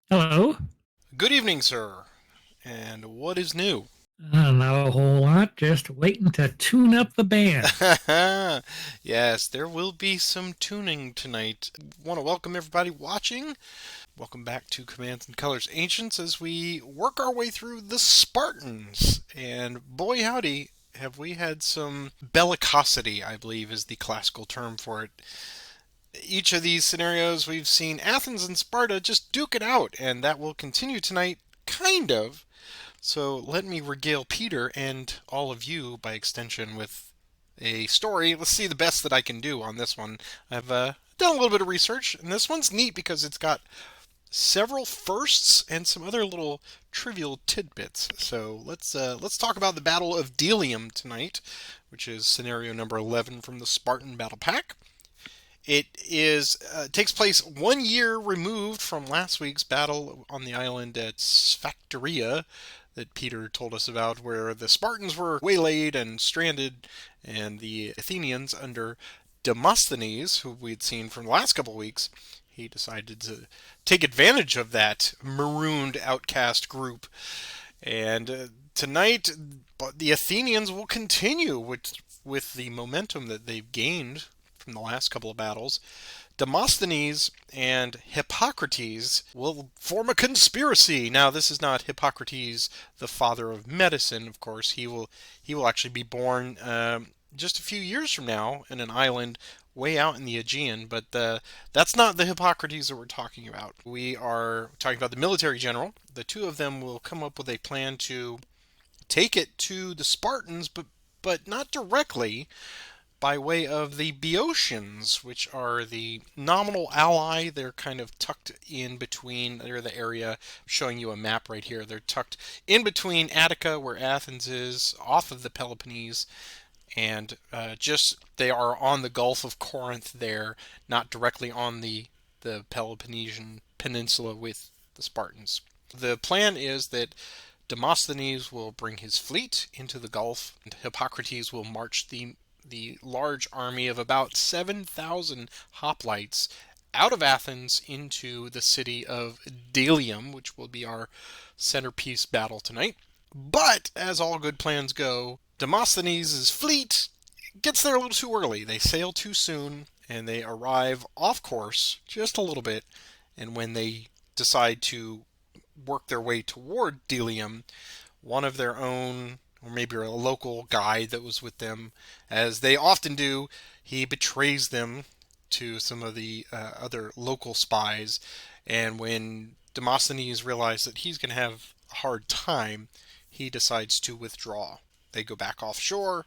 Hello. Good evening, sir. And what is new? Not a whole lot, just waiting to tune up the band. Yes, there will be some tuning tonight. Want to welcome everybody watching. Welcome back to Commands and Colors Ancients as we work our way through the Spartans. And boy, howdy, have we had some bellicosity, I believe is the classical term for it. Each of these scenarios, we've seen Athens and Sparta just duke it out, and that will continue tonight, kind of. So let me regale Peter and all of you, by extension, with a story. Let's see the best that I can do on this one. I've done a little bit of research, and this one's neat because it's got several firsts and some other little trivial tidbits. So let's talk about the Battle of Delium tonight, which is scenario number 11 from the Spartan Battle Pack. It is takes place 1 year removed from last week's battle on the island at Sphacteria that Peter told us about, where the Spartans were waylaid and stranded, and the Athenians under Demosthenes, who we'd seen from the last couple of weeks, he decided to take advantage of that marooned outcast group. And tonight, the Athenians will continue with the momentum that they've gained from the last couple of battles. Demosthenes and Hippocrates will form a conspiracy. Now, this is not Hippocrates, the father of medicine. Of course, he will actually be born just a few years from now in an island way out in the Aegean. But that's not the Hippocrates that we're talking about. We are talking about the military general. The two of them will come up with a plan to take it to the Spartans, but not directly, by way of the Boeotians, which are the nominal ally. They're kind of tucked in between. They're the area, showing you a map right here. They're tucked in between Attica, where Athens is, off of the Peloponnese, and just they are on the Gulf of Corinth there, not directly on the Peloponnesian peninsula with the Spartans. The plan is that Demosthenes will bring his fleet into the Gulf, and Hippocrates will march the large army of about 7,000 hoplites out of Athens into the city of Delium, which will be our centerpiece battle tonight. But, as all good plans go, Demosthenes' fleet gets there a little too early. They sail too soon, and they arrive off course just a little bit. And when they decide to work their way toward Delium, one of their own, or maybe a local guide that was with them, as they often do, he betrays them to some of the other local spies. And when Demosthenes realizes that he's going to have a hard time, he decides to withdraw. They go back offshore,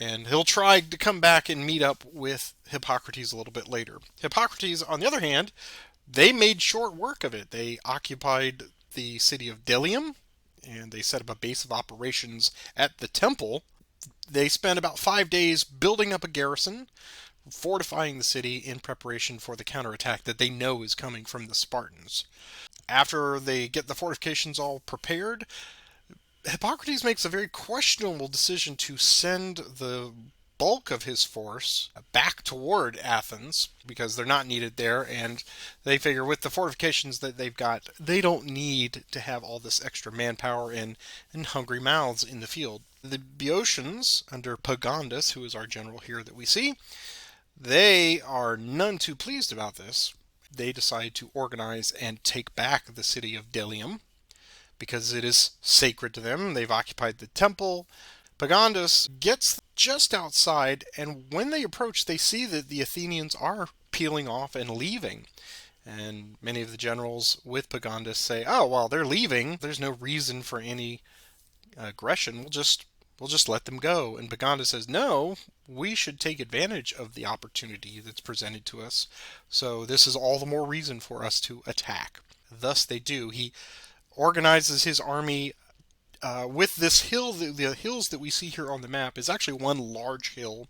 and he'll try to come back and meet up with Hippocrates a little bit later. Hippocrates, on the other hand, they made short work of it. They occupied the city of Delium, and they set up a base of operations at the temple. They spent about 5 days building up a garrison, fortifying the city in preparation for the counterattack that they know is coming from the Spartans. After they get the fortifications all prepared, Hippocrates makes a very questionable decision to send the bulk of his force back toward Athens because they're not needed there, and they figure with the fortifications that they've got, they don't need to have all this extra manpower and hungry mouths in the field. The Boeotians, under Pagondas, who is our general here that we see, they are none too pleased about this. They decide to organize and take back the city of Delium because it is sacred to them. They've occupied the temple. Pagondas gets just outside, and when they approach, they see that the Athenians are peeling off and leaving. And many of the generals with Pagondas say, "Oh, well, they're leaving. There's no reason for any aggression. We'll just let them go." And Pagondas says, "No, we should take advantage of the opportunity that's presented to us. So this is all the more reason for us to attack." Thus they do. He organizes his army with this hill. The hills that we see here on the map is actually one large hill,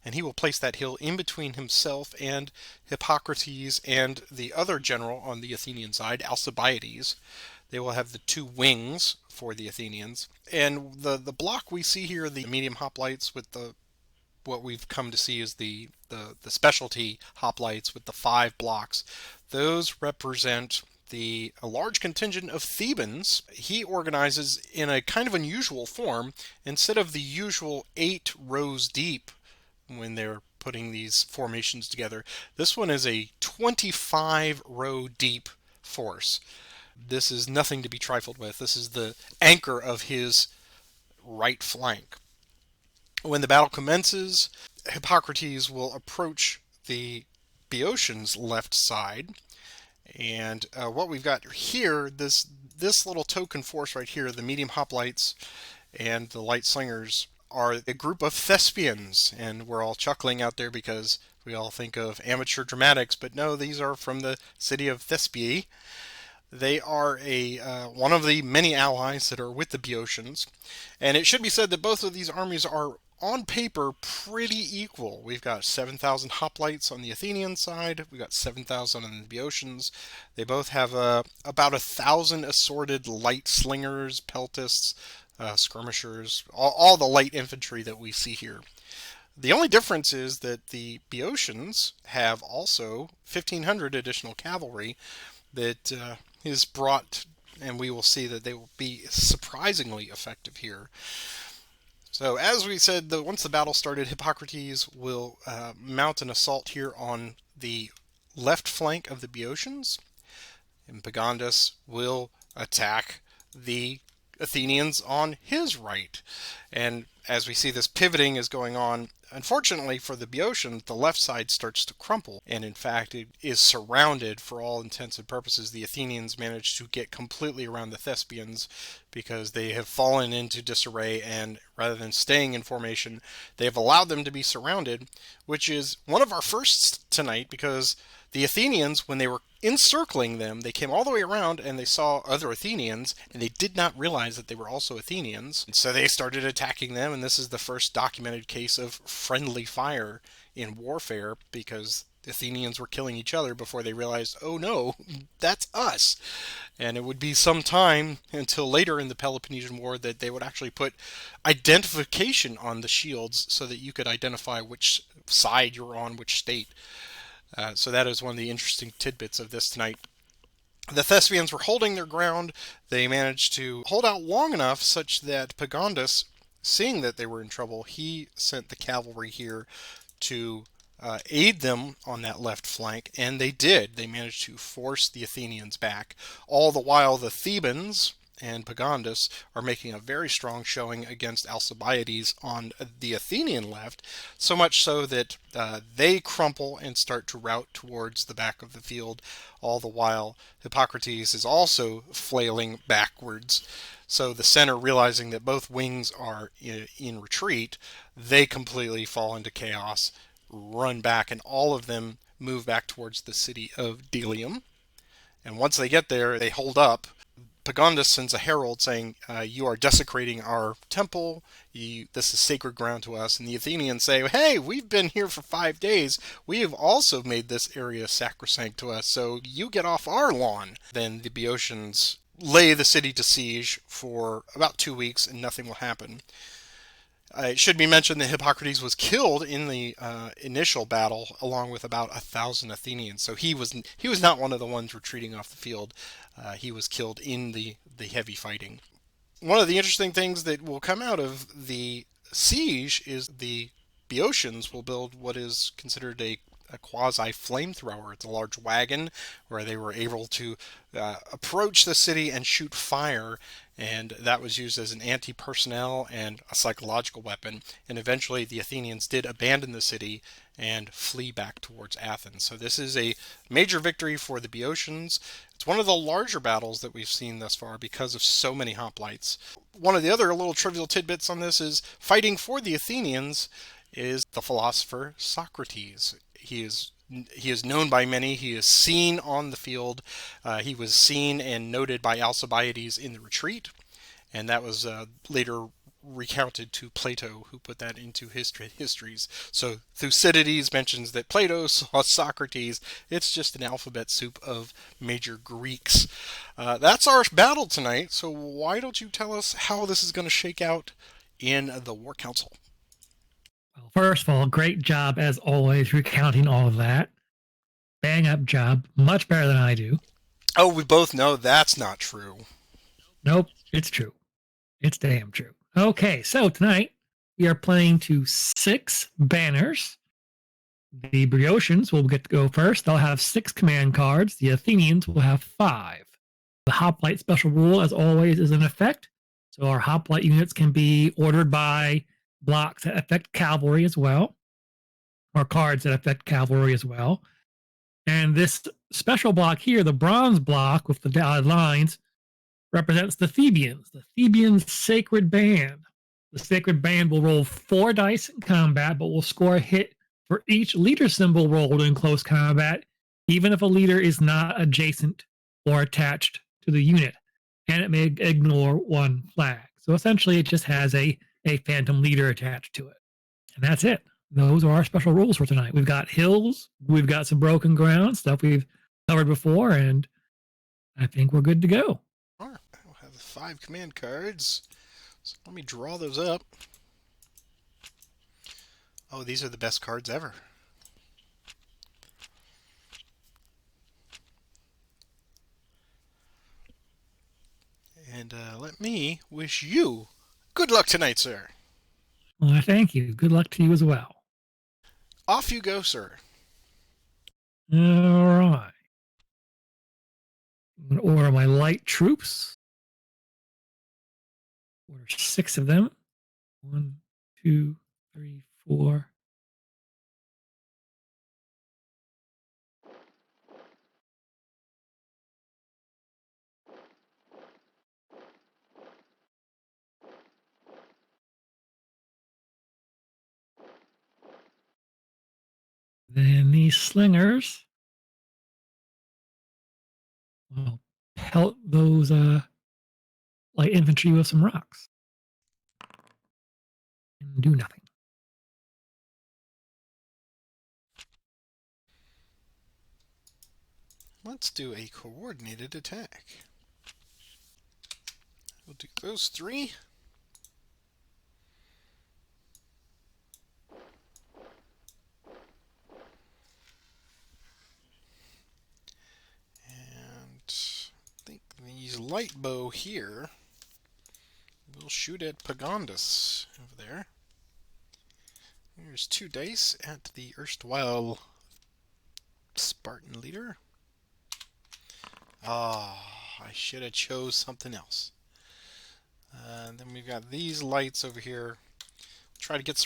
and he will place that hill in between himself and Hippocrates and the other general on the Athenian side, Alcibiades. They will have the two wings for the Athenians, and the block we see here, the medium hoplites with the what we've come to see as the specialty hoplites with the five blocks, those represent a large contingent of Thebans. He organizes in a kind of unusual form. Instead of the usual 8 rows deep when they're putting these formations together, this one is a 25 row deep force. This is nothing to be trifled with. This is the anchor of his right flank. When the battle commences, Hippocrates will approach the Boeotians' left side. And what we've got here, this little token force right here, the medium hoplites and the light slingers, are a group of thespians. And we're all chuckling out there because we all think of amateur dramatics, but no, these are from the city of Thespiae. They are one of the many allies that are with the Boeotians. And it should be said that both of these armies are on paper pretty equal. We've got 7,000 hoplites on the Athenian side. We've got 7,000 on the Boeotians. They both have about 1,000 assorted light slingers, peltists, skirmishers, all the light infantry that we see here. The only difference is that the Boeotians have also 1,500 additional cavalry that is brought, and we will see that they will be surprisingly effective here. So as we said, once the battle started, Hippocrates will mount an assault here on the left flank of the Boeotians, and Pagondas will attack the Athenians on his right. And as we see this pivoting is going on, unfortunately for the Boeotians, the left side starts to crumple, and in fact it is surrounded for all intents and purposes. The Athenians manage to get completely around the Thespians because they have fallen into disarray, and rather than staying in formation, they have allowed them to be surrounded, which is one of our firsts tonight, because the Athenians, when they were encircling them, they came all the way around and they saw other Athenians, and they did not realize that they were also Athenians. And so they started attacking them, and this is the first documented case of friendly fire in warfare, because the Athenians were killing each other before they realized, oh no, that's us. And it would be some time until later in the Peloponnesian War that they would actually put identification on the shields so that you could identify which side you're on, which state. So that is one of the interesting tidbits of this tonight. The Thespians were holding their ground. They managed to hold out long enough such that Pagondas, seeing that they were in trouble, he sent the cavalry here to aid them on that left flank, and they did. They managed to force the Athenians back. All the while, the Thebans and Pagondas are making a very strong showing against Alcibiades on the Athenian left, so much so that they crumple and start to rout towards the back of the field. All the while, Hippocrates is also flailing backwards. So the center, realizing that both wings are in retreat, they completely fall into chaos, run back, and all of them move back towards the city of Delium. And once they get there, they hold up. Pagondas sends a herald saying, you are desecrating our temple, this is sacred ground to us. And the Athenians say, hey, we've been here for 5 days, we have also made this area sacrosanct to us, so you get off our lawn. Then the Boeotians lay the city to siege for about 2 weeks, and nothing will happen. It should be mentioned that Hippocrates was killed in the initial battle, along with about 1,000 Athenians. So he was not one of the ones retreating off the field. He was killed in the heavy fighting. One of the interesting things that will come out of the siege is the Boeotians will build what is considered a quasi flamethrower. It's a large wagon where they were able to approach the city and shoot fire, and that was used as an anti-personnel and a psychological weapon. And eventually the Athenians did abandon the city and flee back towards Athens. So this is a major victory for the Boeotians. It's one of the larger battles that we've seen thus far because of so many hoplites. One of the other little trivial tidbits on this is fighting for the Athenians is the philosopher Socrates. He is known by many. He is seen on the field. He was seen and noted by Alcibiades in the retreat, and that was later recounted to Plato, who put that into histories. So Thucydides mentions that Plato saw Socrates. It's just an alphabet soup of major Greeks. That's our battle tonight, so why don't you tell us how this is going to shake out in the War Council? Well, first of all, great job as always recounting all of that. Bang up job. Much better than I do. Oh, we both know that's not true. Nope, it's true. It's damn true. Okay, so tonight we are playing to 6 banners. The Boeotians will get to go first. They'll have 6 command cards. The Athenians will have 5. The hoplite special rule, as always, is in effect. So our hoplite units can be ordered by blocks that affect cavalry as well, or cards that affect cavalry as well. And this special block here, the bronze block with the dotted lines, represents the Thebans, the Theban sacred band. The sacred band will roll 4 dice in combat, but will score a hit for each leader symbol rolled in close combat, even if a leader is not adjacent or attached to the unit, and it may ignore 1 flag. So essentially, it just has a phantom leader attached to it. And that's it. Those are our special rules for tonight. We've got hills, we've got some broken ground, stuff we've covered before, and I think we're good to go. All right, we'll have the 5 command cards. So let me draw those up. Oh, these are the best cards ever. And let me wish you good luck tonight, sir. Well, thank you. Good luck to you as well. Off you go, sir. All right. I'm going to order my light troops. Order 6 of them. 1, 2, 3, 4. Then these slingers will pelt those light infantry with some rocks and do nothing. Let's do a coordinated attack. We'll do those 3. And I think these light bow here will shoot at Pagondas over there. Here's 2 dice at the erstwhile Spartan leader. I should have chose something else. Then we've got these lights over here. Try to get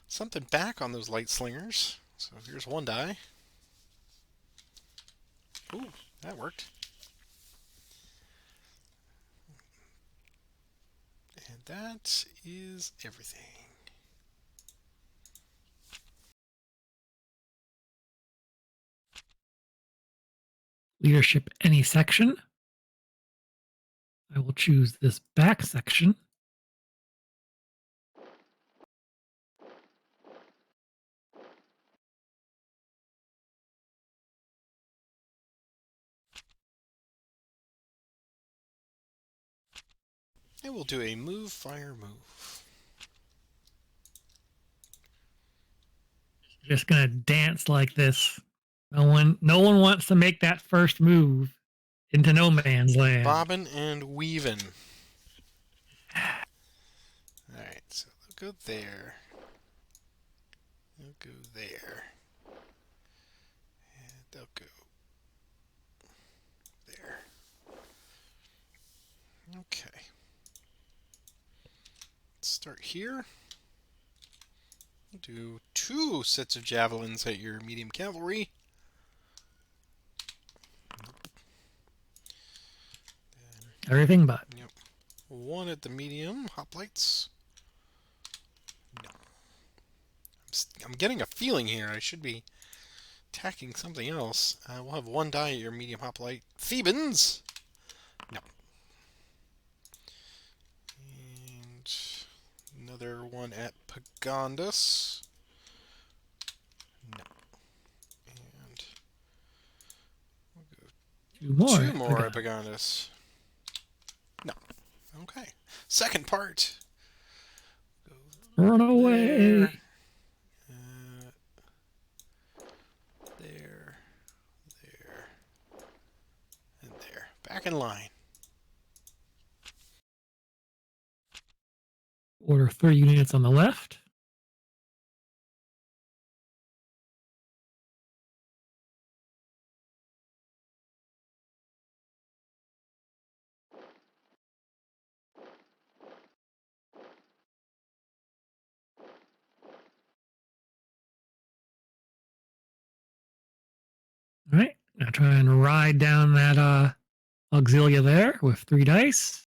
something back on those light slingers. So here's 1 die. Ooh, that worked. And that is everything. Leadership any section. I will choose this back section. And we'll do a move, fire, move. Just gonna dance like this. No one wants to make that first move into no man's land. Bobbin and weaving. Alright, so they'll go there. They'll go there. And they'll go there. Okay. Let's start here. We'll do 2 sets of javelins at your medium cavalry. Everything but. Yep. 1 at the medium hoplites. No. I'm getting a feeling here I should be attacking something else. We'll have 1 die at your medium hoplite. Thebans! No. And another 1 at Pagondas. No. And we'll go 2 more. 2 more at Pagondas. No. Okay. Second part. Run away. There. There. back in line. Order 3 units on the left. All right, now try and ride down that auxilia there with 3 dice.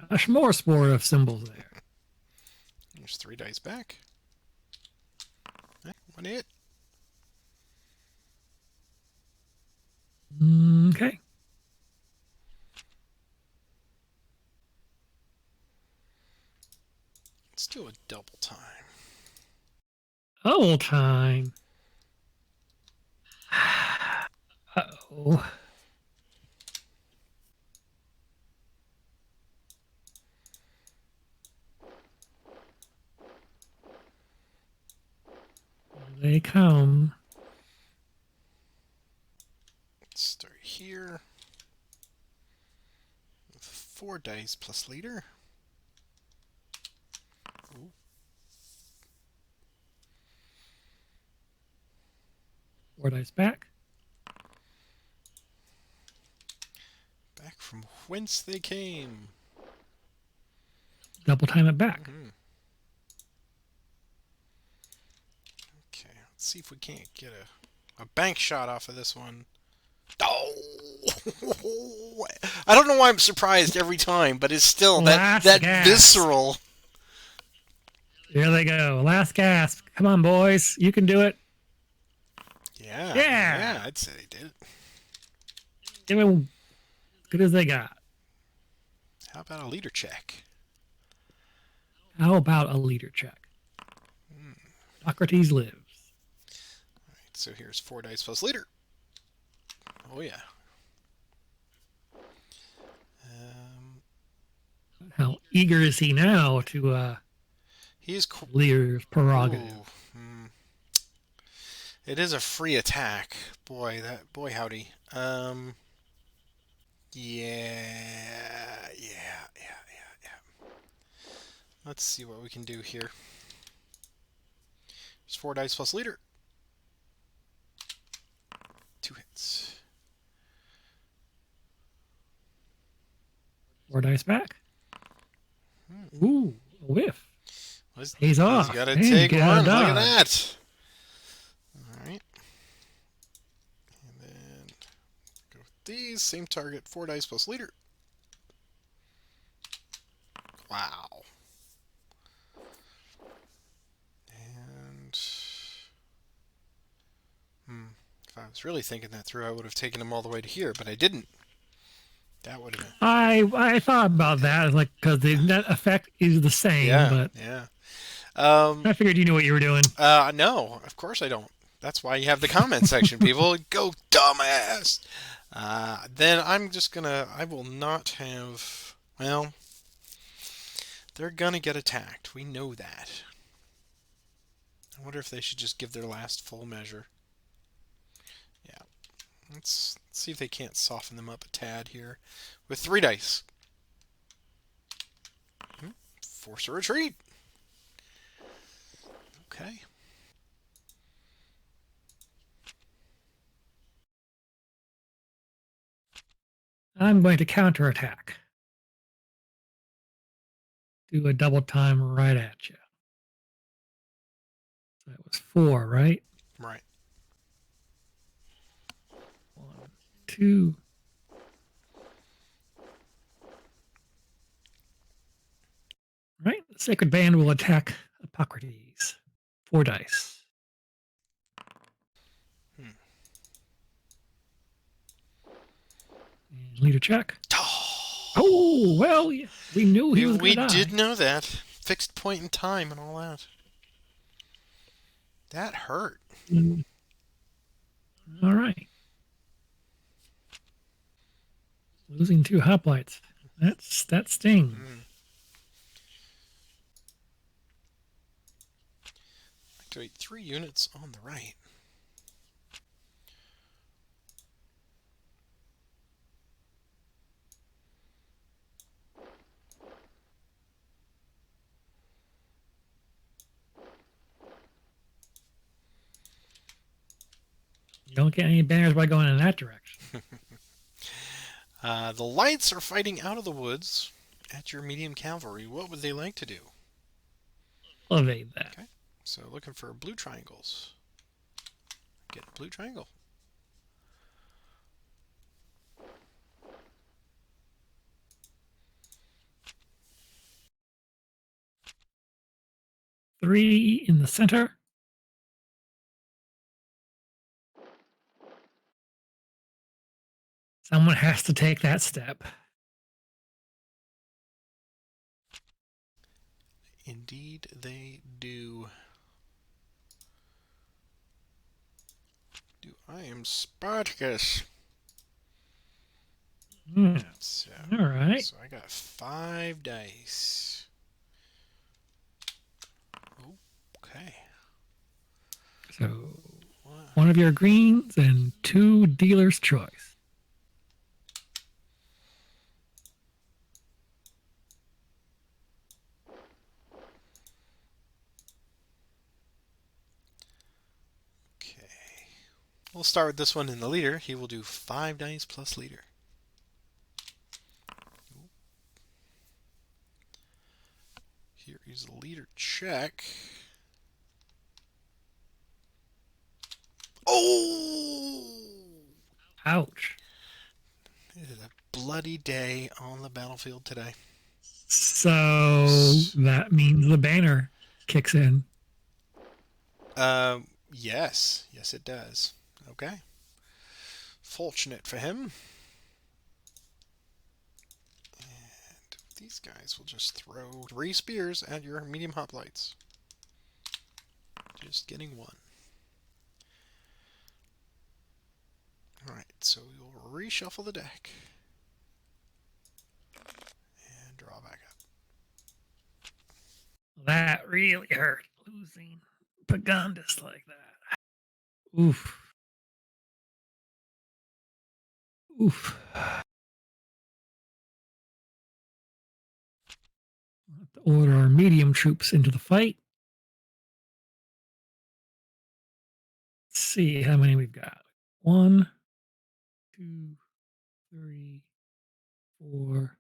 A smorgasbord of symbols there. There's 3 dice back. One hit. Okay. Let's do a double time. Double time. Uh-oh. Here they come. Let's start here. With 4 dice plus leader. Ooh. Four dice back. Back from whence they came. Double time it back. Okay, let's see if we can't get a bank shot off of this one. Oh! I don't know why I'm surprised every time, but it's still that gasp. visceral. Here they go. Last gasp. Come on, boys. You can do it. Yeah. Yeah. Yeah, I'd say they did. Give them as good as they got. How about a leader check? How about a leader check? Hippocrates lives. All right, so here's 4 dice plus leader. Oh, yeah. How eager is he now to He's leader's prerogative? It is a free attack. Boy, howdy. Yeah. Let's see what we can do here. There's 4 dice plus leader. 2 hits. 4 dice back. Ooh, a whiff. He's off. He's got to Man, take get out one. of Look at dodge. that. All right. And then go with these. Same target. 4 dice plus leader. Wow. And if I was really thinking that through, I would have taken him all the way to here, but I didn't. That would have been. I thought about that, like, because the net effect is the same. Yeah. But Yeah. I figured you knew what you were doing. No, of course I don't. That's why you have the comment section, people. Go dumbass. Then I'm just gonna. I will not have. Well, they're gonna get attacked. We know that. I wonder if they should just give their last full measure. Yeah. Let's see if they can't soften them up a tad here with 3 dice. Force a retreat. Okay. I'm going to counterattack. Do a double time right at you. So that was 4, right? Right. 1, 2. Right. The Sacred Band will attack Hippocrates. 4 dice. And leader check. Oh, well, we knew he was going to die. We did know that. Fixed point in time and all that. That hurt. All right. Losing 2 hoplites. That stings. Activate 3 units on the right. You don't get any banners by going in that direction. The lights are fighting out of the woods at your medium cavalry. What would they like to do? Evade that. Okay, so looking for blue triangles. Get a blue triangle. Three in the center. Someone has to take that step. Indeed, they do. I am Spartacus. So, All right. so I got 5 dice. Okay. So one of your greens and 2 dealer's choice. Okay. We'll start with this one in the leader. He will do 5 dice plus leader. Here is the leader check. Oh! Ouch. It is a bloody day on the battlefield today. So that means the banner kicks in. Yes. Yes, it does. Okay. Fortunate for him. And these guys will just throw 3 spears at your medium hoplites. Just getting 1. Alright, so we'll reshuffle the deck. And draw back up. That really hurt, losing Pagondas like that. Oof. Oof. We'll have to order our medium troops into the fight. Let's see how many we've got. 1, 2, 3, 4.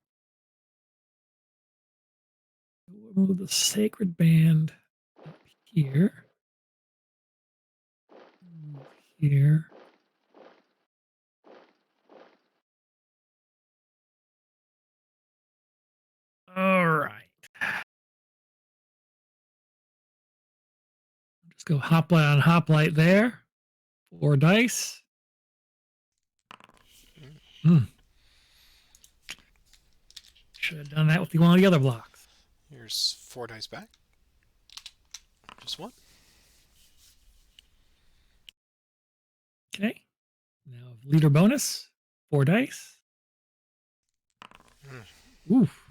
We'll move the sacred band up here. Move here. All right. Just go hoplite on hoplite there. 4 dice. Should have done that with one of the other blocks. Here's 4 dice back. Just 1. Okay. Now leader bonus. 4 dice. Oof.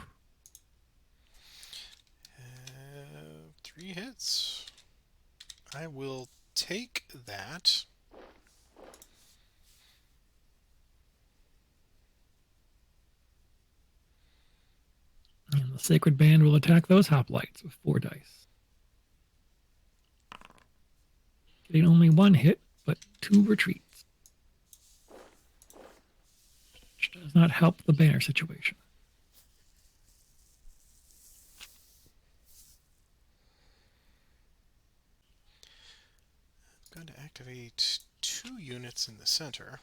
3 hits. I will take that. And the sacred band will attack those hoplites with 4 dice. Getting only 1 hit, but 2 retreats. Which does not help the banner situation. I'm going to activate 2 units in the center.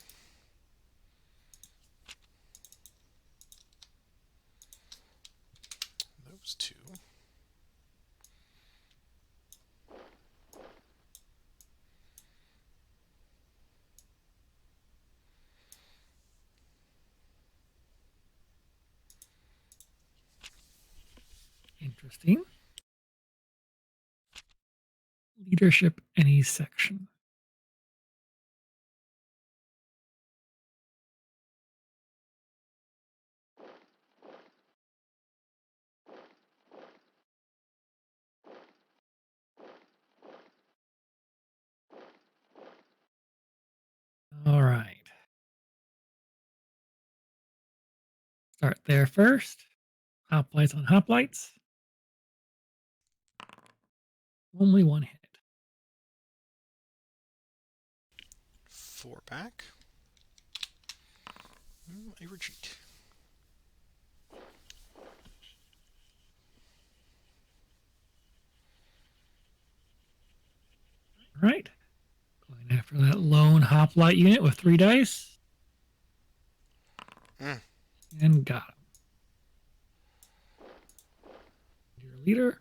Those 2. Interesting. Leadership, any section. All right. Start there first. Hoplites on hoplites. Only 1 hit. 4 back. A retreat. All right. Going after that lone hoplite unit with 3 dice. And got him. Your leader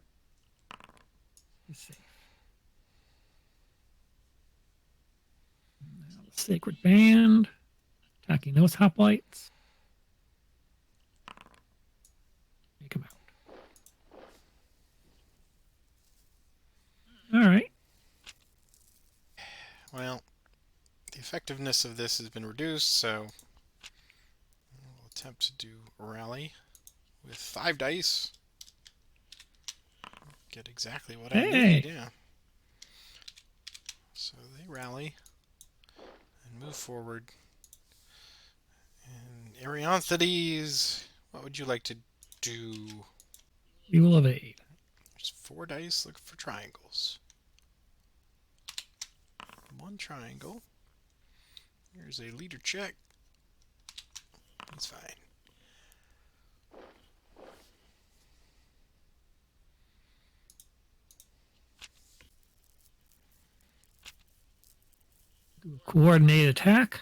is safe. Now the Sacred Band. Attacking those hoplites. Take them out. All right. Well, the effectiveness of this has been reduced, so we'll attempt to do a rally with 5 dice. Get exactly what I need, yeah. So they rally and move forward. And Arianthides, what would you like to do? We will evade. There's 4 dice, look for triangles. 1 triangle. Here's a leader check. That's fine. Do a coordinated attack.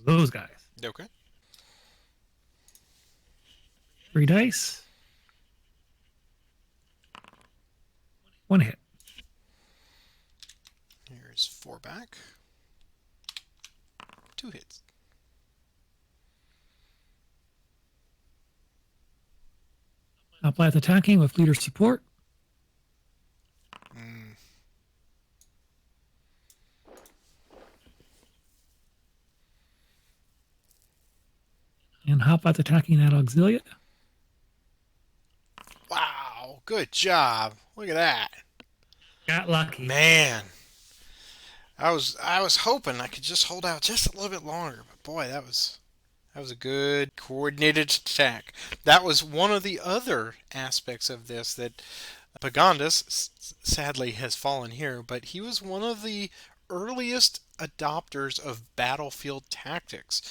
Those guys. Okay. 3 dice. 1 hit. Here's 4 back. 2 hits. Hoplite attacking with leader support. And hoplite attacking that auxiliate. Wow, good job. Look at that. Got lucky. Man. I was hoping I could just hold out just a little bit longer, but boy, that was a good coordinated attack. That was one of the other aspects of this that Pagondas sadly has fallen here, but he was one of the earliest adopters of battlefield tactics.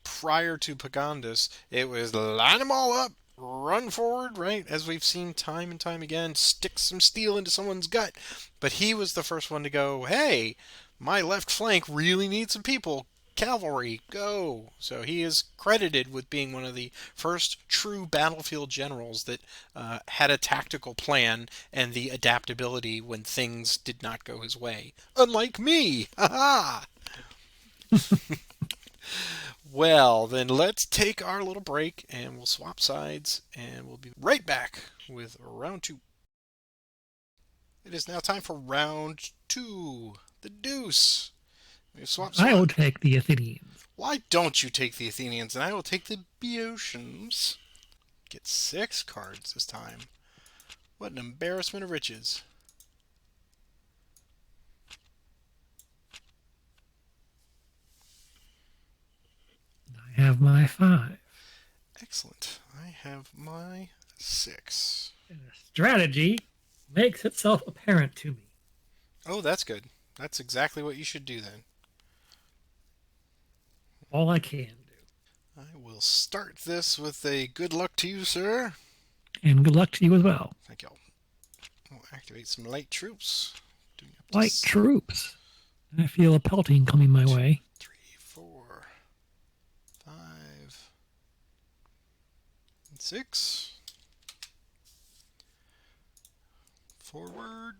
Prior to Pagondas, it was line them all up, run forward, right? As we've seen time and time again, stick some steel into someone's gut. But he was the first one to go, hey, my left flank really needs some people. Cavalry, go! So he is credited with being one of the first true battlefield generals that had a tactical plan and the adaptability when things did not go his way. Unlike me! Ha ha! Well, then let's take our little break and we'll swap sides and we'll be right back with round 2. It is now time for round 2. The deuce. We've swapped I will take the Athenians. Why don't you take the Athenians and I will take the Boeotians? Get 6 cards this time. What an embarrassment of riches. I have my 5. Excellent. I have my 6. And the strategy makes itself apparent to me. Oh, that's good. That's exactly what you should do then. All I can do. I will start this with a good luck to you, sir. And good luck to you as well. Thank y'all. We'll activate some light troops. Doing up Light troops. I feel a pelting coming my way. 3, 4, 5, and 6. Forward.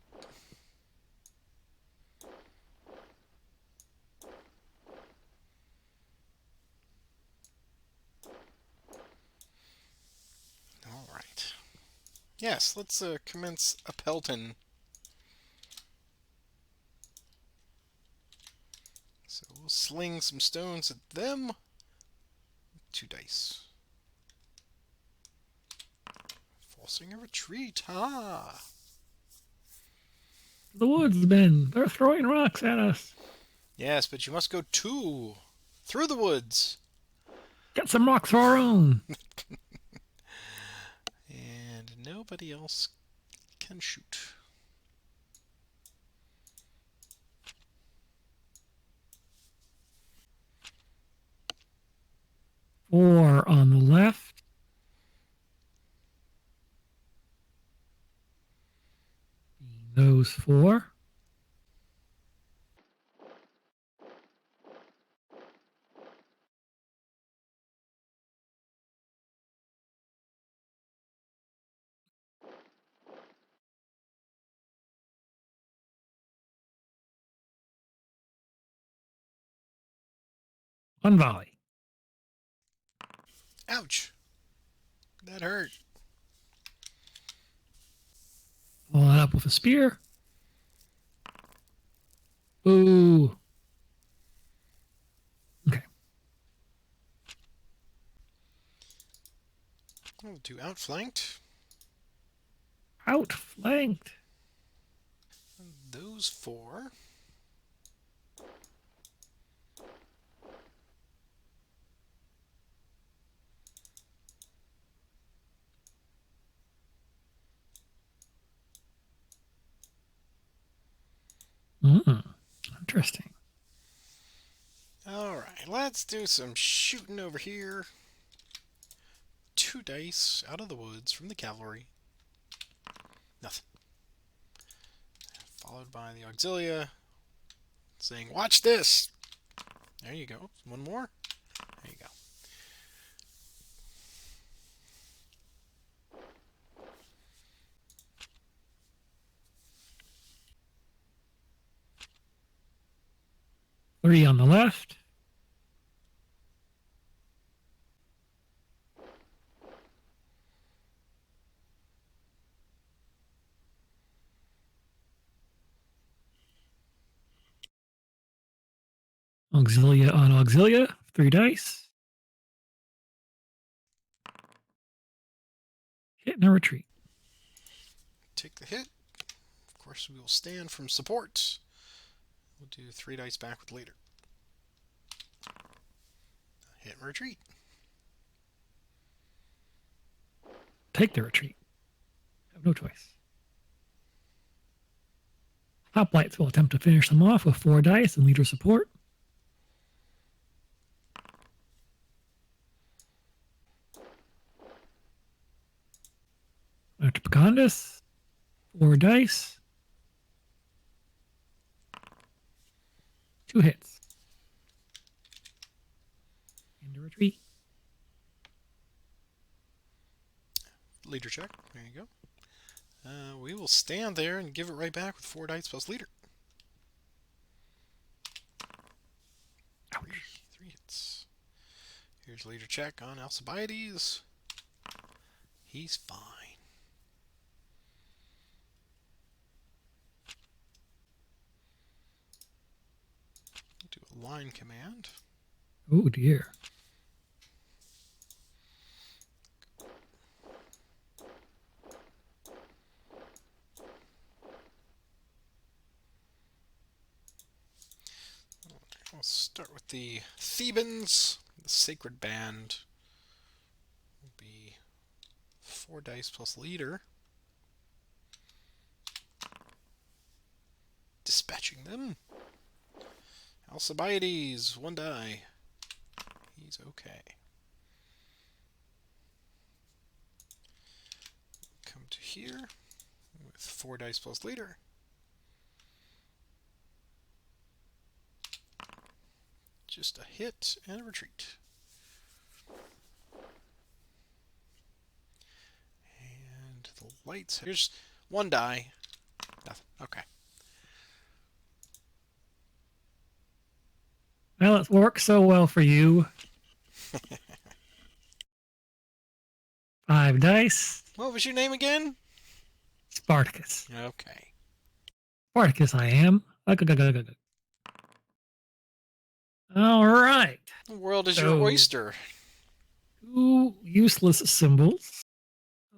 All right. Yes, let's commence a pelton. So we'll sling some stones at them. 2 dice. Forcing a retreat. Ah. The woods, Ben. They're throwing rocks at us. Yes, but you must go 2 through the woods. Get some rocks of our own. And nobody else can shoot. Four on the left. Those four. One volley. Ouch! That hurt. Follow that up with a spear. Ooh. Okay. Oh, two outflanked. Outflanked. Those four. Interesting. Alright, let's do some shooting over here. Two dice out of the woods from the cavalry. Nothing. Followed by the auxilia saying, "Watch this!" There you go. One more. There you go. Three on the left. Auxilia on auxilia. Three dice. Hit and a retreat. Take the hit. Of course, we will stand from support. We'll do three dice back with leader. Hit and retreat. Take the retreat. Have no choice. Hoplites will attempt to finish them off with four dice and leader support. After Pagondas, four dice. Two hits. And a retreat. Leader check. There you go. We will stand there and give it right back with four dice plus leader. Three hits. Here's leader check on Alcibiades. He's fine. Do a line command. Oh dear. We'll start with the Thebans. The Sacred Band will be four dice plus leader. Dispatching them. Alcibiades, one die. He's okay. Come to here with four dice plus leader. Just a hit and a retreat. And the lights. Here's one die. Nothing. Okay. Well, it worked so well for you. Five dice. What was your name again? Spartacus. Okay. Spartacus, I am. All right. The world is your oyster. Two useless symbols.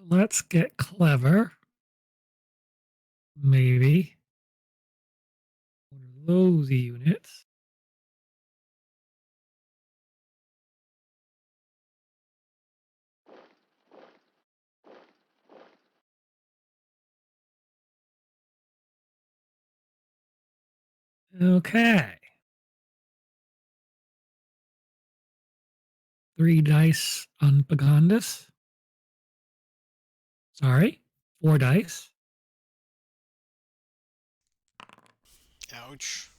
Let's get clever. Maybe. One of those units. Okay. 3 dice on Pagondas. Sorry. 4 dice. Ouch.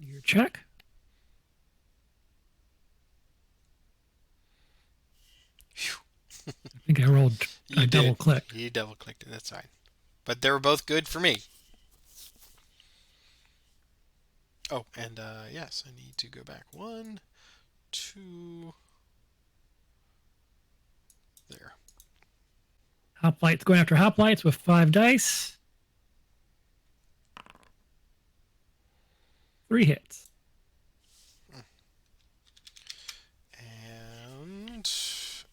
Your check. Phew. I think I rolled You a double did. click. You double clicked it. That's fine. But they were both good for me. Oh, and yes, I need to go back 1, 2. There. Hoplites going after hoplites with 5 dice. 3 hits. And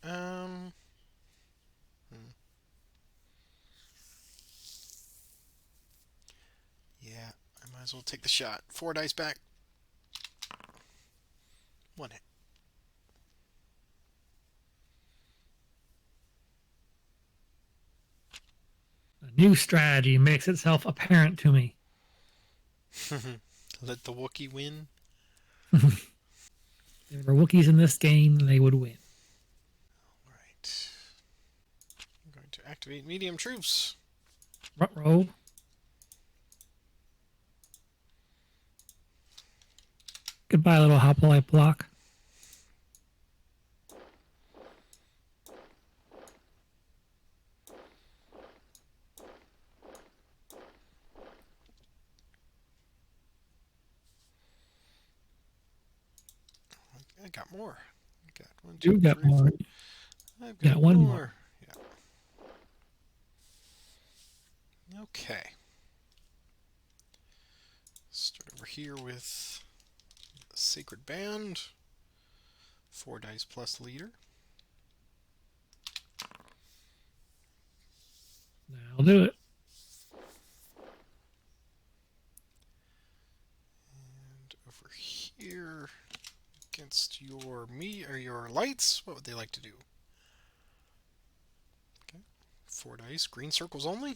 um. Yeah, I might as well take the shot. 4 dice back. 1 hit. A new strategy makes itself apparent to me. Let the Wookiee win. If there were Wookiees in this game, they would win. Alright. I'm going to activate medium troops. Roll. Goodbye, little hoplite block. I got more. I got 1, You 2, got 3, more. 4. I've got One more. more. Yeah. Okay. Start over here with the Sacred Band. 4 dice plus leader. That'll do it. And over here against your or your lights, what would they like to do? Okay. 4 dice, green circles only.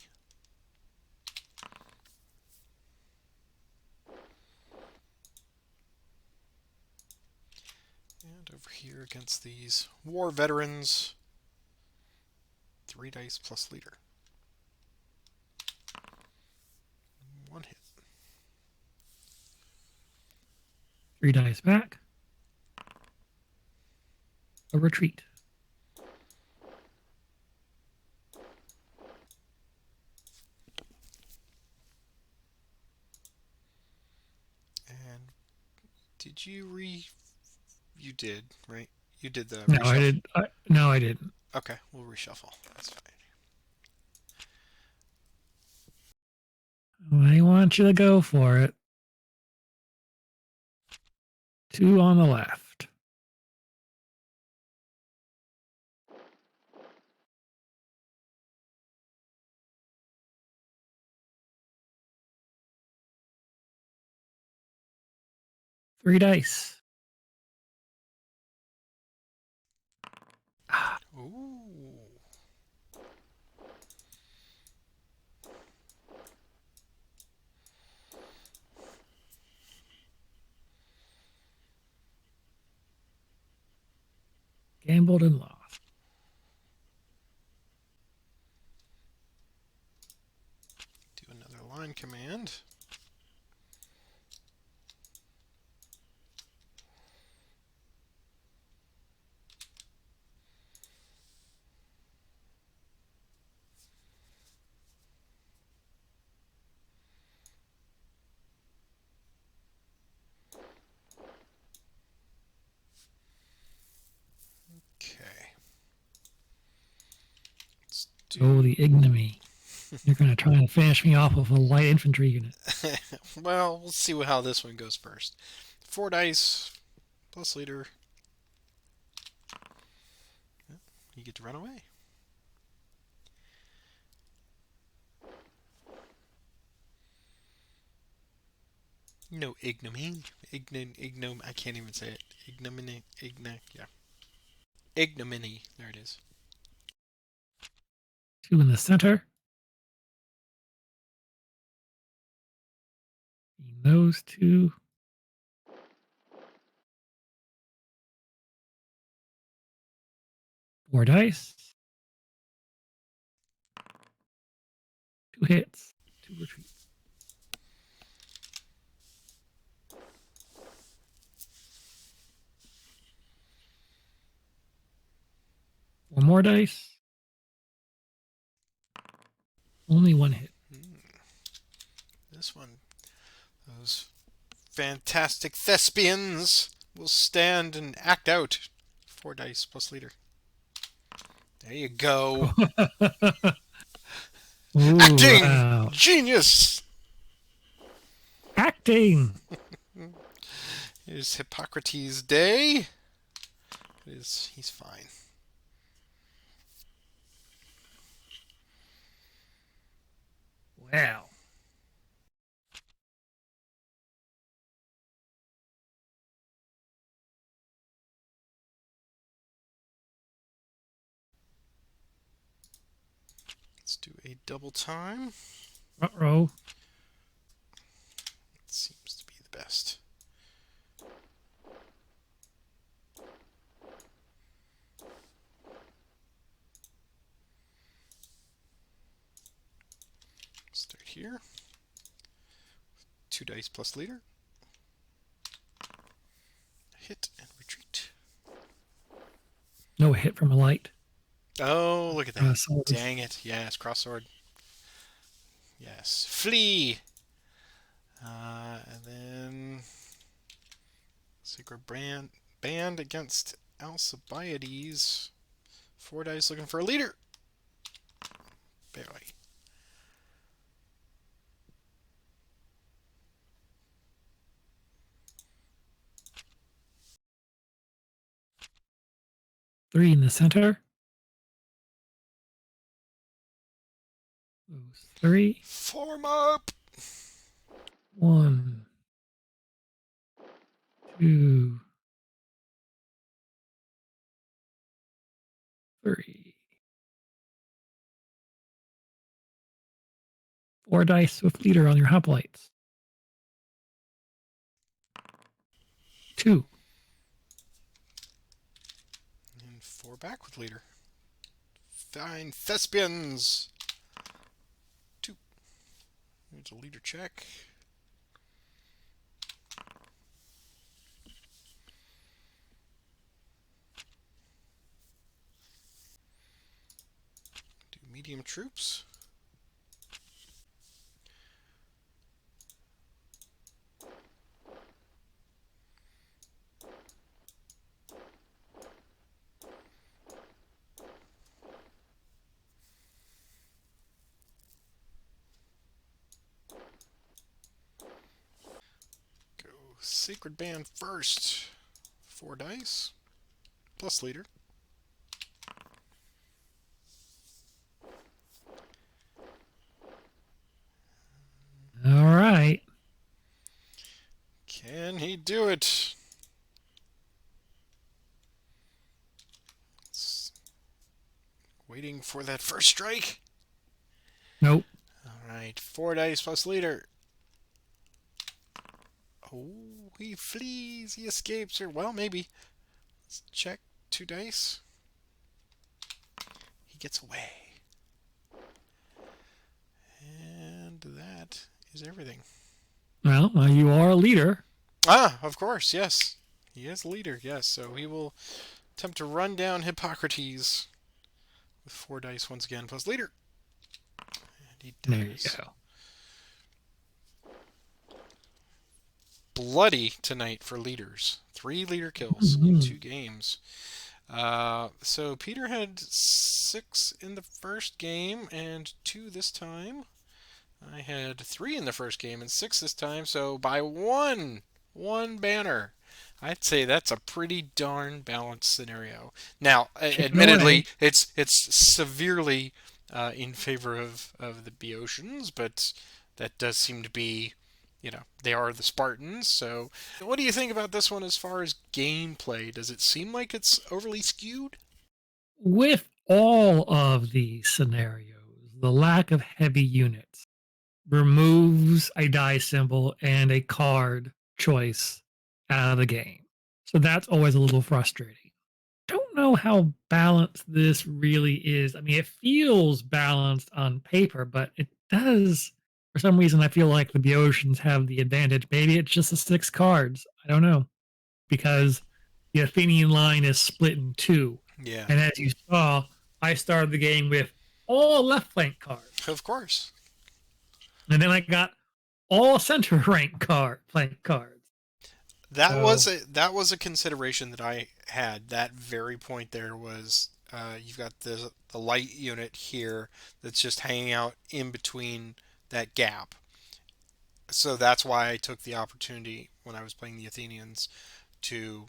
And over here against these war veterans, 3 dice plus leader. 1 hit. 3 dice back. A retreat. And did you you did, right? You did the No, reshuffle. I did. No, I didn't. Okay, we'll reshuffle. That's fine. I want you to go for it. 2 on the left. Three dice. Ooh. Gambled and lost. Do another line command. Okay. Let's do... Oh, the ignominy. You're going to try and finish me off with a light infantry unit. Well, we'll see how this one goes first. 4 dice plus leader. You get to run away. No ignominy. I can't even say it. Ignominy. Yeah. Ignominy. There it is. 2 in the center. Those two. Four dice. 2 hits. 2 retreats. One more dice. Only 1 hit. This one, those fantastic thespians will stand and act out. 4 dice plus leader. There you go. Ooh, Acting! wow. Genius! Acting! It is Hippocrates' day. He's fine. Wow. Let's do a double time. Uh-oh. It seems to be the best. Start here. 2 dice plus leader. Hit and retreat. No hit from a light. Oh, look at that. Swords. Dang it. Yes, cross sword. Yes. Flee! And then Sacred Band against Alcibiades. 4 dice looking for a leader. Barely. Three in the center. Those 3. Form up! 1, 2, 3. 4 dice with leader on your hoplites. 2. And 4 back with leader. Fine thespians! 2. There's a leader check. Do medium troops. Sacred Band first. 4 dice. Plus leader. All right. Can he do it? Waiting for that first strike. Nope. Alright, 4 dice plus leader. Oh, he flees. He escapes. Or, well, maybe. Let's check. 2 dice. He gets away. And that is everything. Well, you are a leader. Ah, of course, yes. He is leader, yes. So he will attempt to run down Hippocrates with 4 dice once again, plus leader. And he does. There you go. Bloody tonight for leaders. 3 leader kills in 2 games. So Peter had 6 in the first game and 2 this time. I had 3 in the first game and 6 this time, so by one banner. I'd say that's a pretty darn balanced scenario. Now, admittedly, it's severely in favor of the Boeotians, but that does seem to be, they are the Spartans. So, what do you think about this one as far as gameplay? Does it seem like it's overly skewed? With all of these scenarios, the lack of heavy units removes a die symbol and a card choice out of the game. So that's always a little frustrating. Don't know how balanced this really is. I mean, it feels balanced on paper, but it does. For some reason, I feel like the Boeotians have the advantage. Maybe it's just the 6 cards. I don't know. Because the Athenian line is split in two. Yeah, And as you saw, I started the game with all left flank cards. of course. And then I got all center flank cards. So That was a consideration that I had. That very point there was you've got the light unit here that's just hanging out in between that gap. So that's why I took the opportunity when I was playing the Athenians to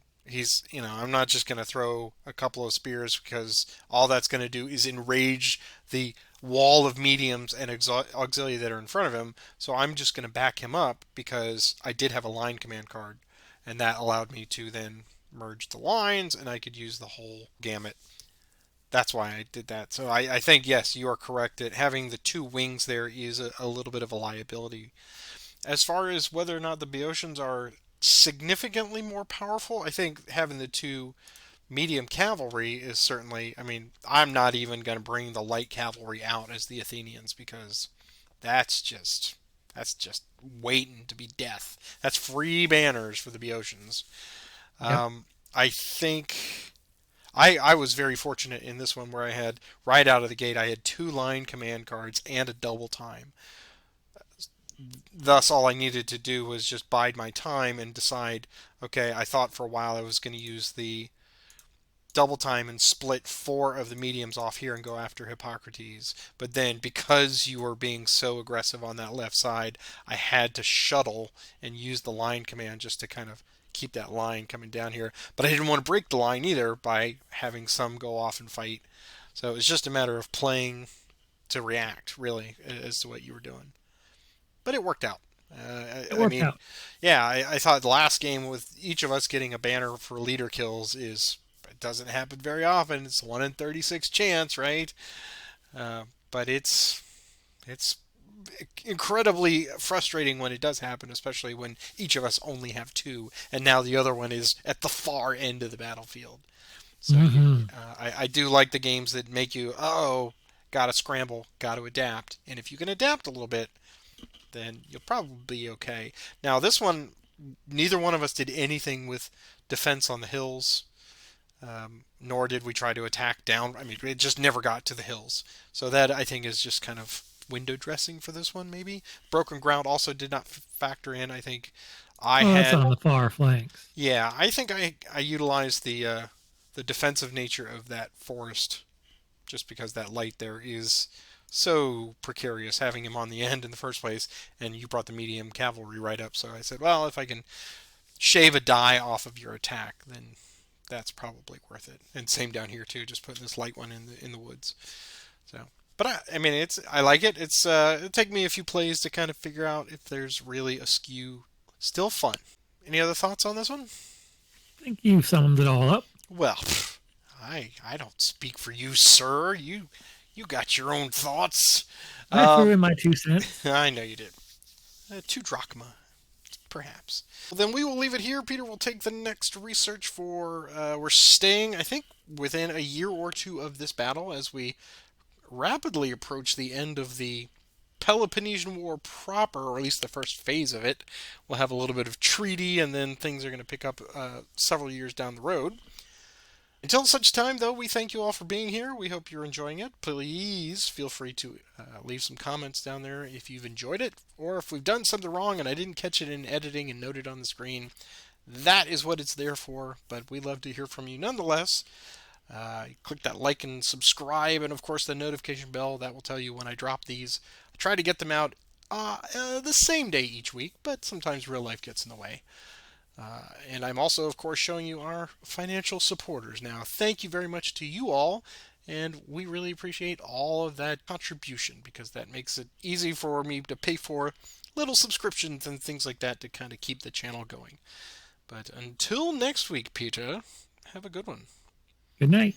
I'm not just going to throw a couple of spears because all that's going to do is enrage the wall of mediums and auxilia that are in front of him. So I'm just going to back him up because I did have a line command card, and that allowed me to then merge the lines, and I could use the whole gamut. That's why I did that. So I think, yes, you are correct that having the 2 wings there is a little bit of a liability. As far as whether or not the Boeotians are significantly more powerful, I think having the 2 medium cavalry is certainly. I mean, I'm not even going to bring the light cavalry out as the Athenians because that's just that's just waiting to be death. That's free banners for the Boeotians. yep. I think I was very fortunate in this one where I had right out of the gate I had 2 line command cards and a double time. Thus, all I needed to do was just bide my time and decide. Okay, I thought for a while I was going to use the double time and split 4 of the mediums off here and go after Hippocrates. But then, because you were being so aggressive on that left side, I had to shuttle and use the line command just to kind of keep that line coming down here. But I didn't want to break the line either by having some go off and fight. So it was just a matter of playing to react, really, as to what you were doing. But it worked out. It I worked mean, out. yeah, I thought the last game with each of us getting a banner for leader kills is it doesn't happen very often. It's 1 in 36 chance, right? But it's incredibly frustrating when it does happen, especially when each of us only have 2, and now the other one is at the far end of the battlefield. So Hmm. I do like the games that make you gotta scramble, gotta adapt, and if you can adapt a little bit, then you'll probably be okay. Now, this one, neither one of us did anything with defense on the hills, nor did we try to attack down. I mean, it just never got to the hills. So that, I think, is just kind of window dressing for this one, maybe. Broken ground also did not factor in. I think I Well, that's had, on the far flanks. yeah, I think I utilized the defensive nature of that forest just because that light there is so precarious having him on the end in the first place, and you brought the medium cavalry right up. So I said, well, if I can shave a die off of your attack, then that's probably worth it. And same down here too, just putting this light one in the woods. So, but I mean, I like it. It'll take me a few plays to kind of figure out if there's really a skew. Still fun. Any other thoughts on this one? I think you summed it all up. Well, I don't speak for you, sir. You got your own thoughts. I threw Um, in my 2 cents. I know you did. 2 drachma, perhaps. Well, then we will leave it here. Peter will take the next research for. We're staying, I think, within a year or 2 of this battle as we rapidly approach the end of the Peloponnesian War proper, or at least the first phase of it. We'll have a little bit of treaty, and then things are going to pick up several years down the road. Until such time, though, we thank you all for being here. We hope you're enjoying it. Please feel free to leave some comments down there if you've enjoyed it, or if we've done something wrong and I didn't catch it in editing and note it on the screen. That is what it's there for, but we love to hear from you nonetheless. Click that like and subscribe, and of course the notification bell. That will tell you when I drop these. I try to get them out the same day each week, but sometimes real life gets in the way. And I'm also, of course, showing you our financial supporters now. Thank you very much to you all, and we really appreciate all of that contribution because that makes it easy for me to pay for little subscriptions and things like that to kind of keep the channel going. But until next week, Peter, have a good one. Good night.